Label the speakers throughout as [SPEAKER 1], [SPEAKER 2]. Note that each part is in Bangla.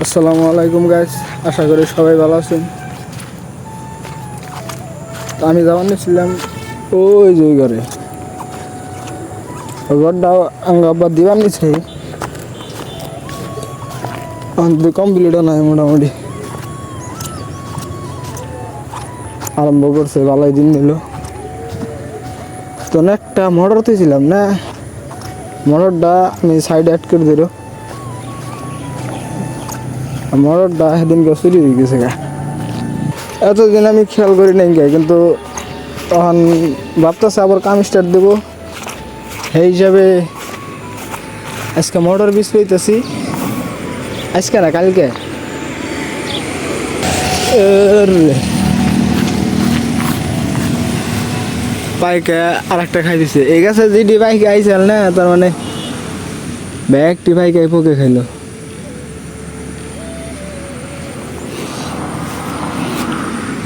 [SPEAKER 1] আসসালামু আলাইকুম গাইস, আশা করি সবাই ভালো আছেন। তো আমি যাওয়ার নিয়েছিলাম ওই যে ঘরে ঘরটা আবার দিবার নিচ্ছে কমপ্লিটও নাই, মোটামুটি আরম্ভ করছে, ভালোই দিন নিল। তো একটা মোটর তুইছিলাম না, মোটরটা আমি সাইডে অ্যাড করে দিল। মোটরটা সেদিনকে চুরি হয়ে গেছে গা। এতদিন আমি খেয়াল করি নাই গে, কিন্তু তখন ভাবতেছে আবার কাম স্টার্ট দেবো, সেই হিসাবে আজকে মোটর বীজ পেয়েছি। আজকে না, কালকে বাইকে আর একটা খাই দিছে। এই গাছে যেটি বাইকে আইসাল না, তার মানে ব্যাগটি বাইকে পোকে খাইলো।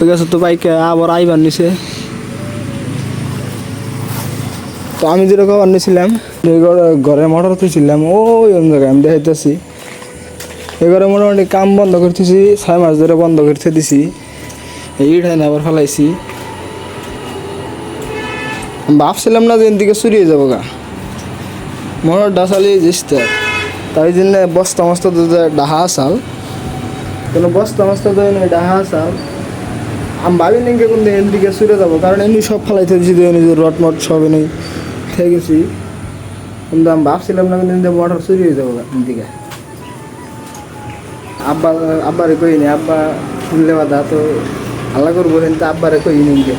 [SPEAKER 1] ওই গাছে তো বাইকে আবার আইবার নিছে। তো আমি যেরকম আনিছিলাম ঘরে মোটর তুইছিলাম ওই জায়গায় আমি দেখাইতেছি। এবারে মোটামুটি কাম বন্ধ করতেছি, 6 মাস ধরে বন্ধ করতে দিছি। ইট হয় না আবার ফেলাইছি। ভাবছিলাম না যে এদিকে চুরি হয়ে যাবো গা, মোটরটা চালিয়ে যেতে। তাই জন্য বস্তা মস্তা তো ডাহা আসাল, কোনো বস্তা মস্তা তো ডাহা আসাল। আমি ভাবি নাকি কোন এদিকে চুরে যাবো, কারণ এমনি সব ফেলাইতে দিচ্ছি, রট মট সব এনেই থেকে গেছি। কিন্তু আমি ভাবছিলাম না কিন্তু মোটর চুরি হয়ে যাবো এদিকে। আব্বারে কইনি, আব্বা শুনলে বাধা তো আল্লাহ করবো, কিন্তু আব্বারে কইনি কে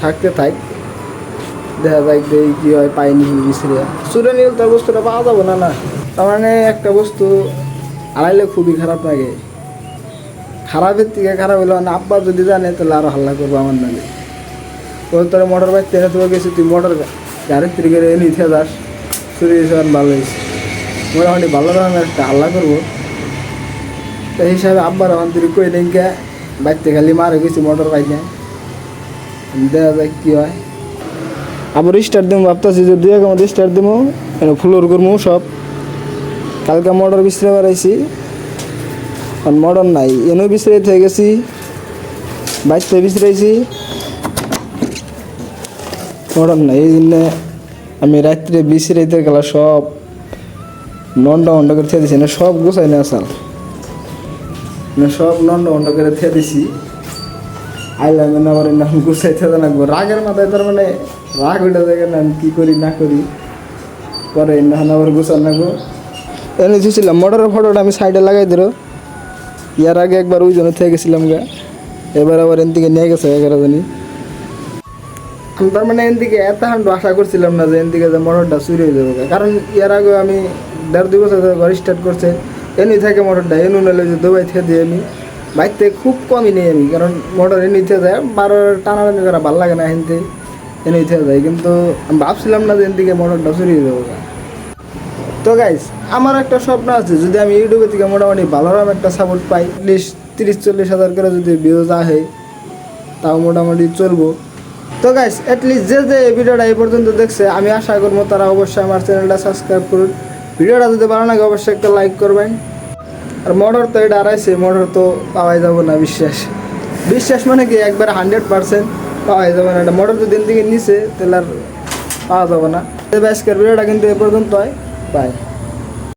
[SPEAKER 1] থাকতে থাক, দেখা যায় কি হয়, পাইনি বিছড়ে চুরে নিলে তার বস্তুটা পাওয়া যাবো না। না তার মানে একটা বস্তু আড়াইলে খুবই খারাপ লাগে। খারাপের থেকে খারাপ হলো মানে আব্বা যদি জানে তাহলে আরো হাল্লা করবো আমার নামে। তোর মোটর বাইক টেনে তোমার গেছি, তুই মোটর গাড়ির থেকে নিতে যাস, চুরি গেছে ভালো হয়েছে, মোটামুটি ভালো ধরনের একটা হাল্লা করবো। তো এই হিসাবে আব্বার আমার তুই কই নেই কে বাইকতে খালি মারে গেছি মোটর বাইকে, দেখা যায় কী হয়। আবার স্টার্ট দেবো ভাবতেছি যে 2 মধ্যে স্টার্ট দেবো, ফ্লোর করবো সব। কালকে মোটর বিছড়ে বেড়াইছি, আর মোটর নাই, এনেও বিছড়ে হয়ে গেছি, বাইকতে বিছড়াইছি, মোটর নাই। এই জন্য আমি রাত্রে বিছড়াইতে গেলে সব নন্ডা মন্ডা করে থেয়ে দিছি, না সব গুছাই না আসাল, না সব নন্ডা মন্ডা করে থেয়ে দিছি। আইলাম না আবার না গুছাইতে লাগবো রাগের মাথায়, তার মানে রাগ ওইটা দেখে না কী করি না করি, পরে না আবার গুছান লাগবো। এনে দিয়েছিলাম মোটরের ফটোটা আমি সাইডে লাগাই দিল। ইয়ার আগে একবার ওই জন্য থেকে গেছিলাম গা, এবার আবার এন থেকে নিয়ে গেছে 11 জনই। তার মানে এন থেকে এত আশা করছিলাম না যে এন থেকে যে মোটরটা চুরি হয়ে যাবে, কারণ ইয়ার আগে আমি 1.5-2 বছর ধরে ঘর স্টার্ট করছে এমনি থাকে মোটরটা, এনু নাহলে যে দুবাই থেকে দিই আমি বাইকতে খুব কমই নেই আমি, কারণ মোটর এনে থেকে যায় 12 টানাটানি করা ভালো লাগে না, এনতে এনে থেকে যায়। কিন্তু আমি ভাবছিলাম না যে এন থেকে মোটরটা চুরি হয়ে যাবে। তো গাইস, আমার একটা স্বপ্ন আছে, যদি আমি ইউটিউবে থেকে মোটামুটি ভালোরকম একটা সাপোর্ট পাই, লিস্ট 30-40 হাজার করে যদি ভিউজ আসে, তাও মোটামুটি চলবো। তো গাইস, অ্যাটলিস্ট যে ভিডিওটা এই পর্যন্ত দেখছে, আমি আশা করবো তারা অবশ্যই আমার চ্যানেলটা সাবস্ক্রাইব করুন। ভিডিওটা যদি ভালো লাগে অবশ্যই একটা লাইক করবেন। আর মোটর তো এটা আড়াইছে, মোটর তো পাওয়াই যাবো না, বিশ্বাস মানে কি একবার 100% পাওয়াই যাবে না। এটা মোটর যদি দিন থেকে নিচে তাহলে আর পাওয়া যাবে না। আজকের ভিডিওটা কিন্তু এ পর্যন্ত হয়, বাই।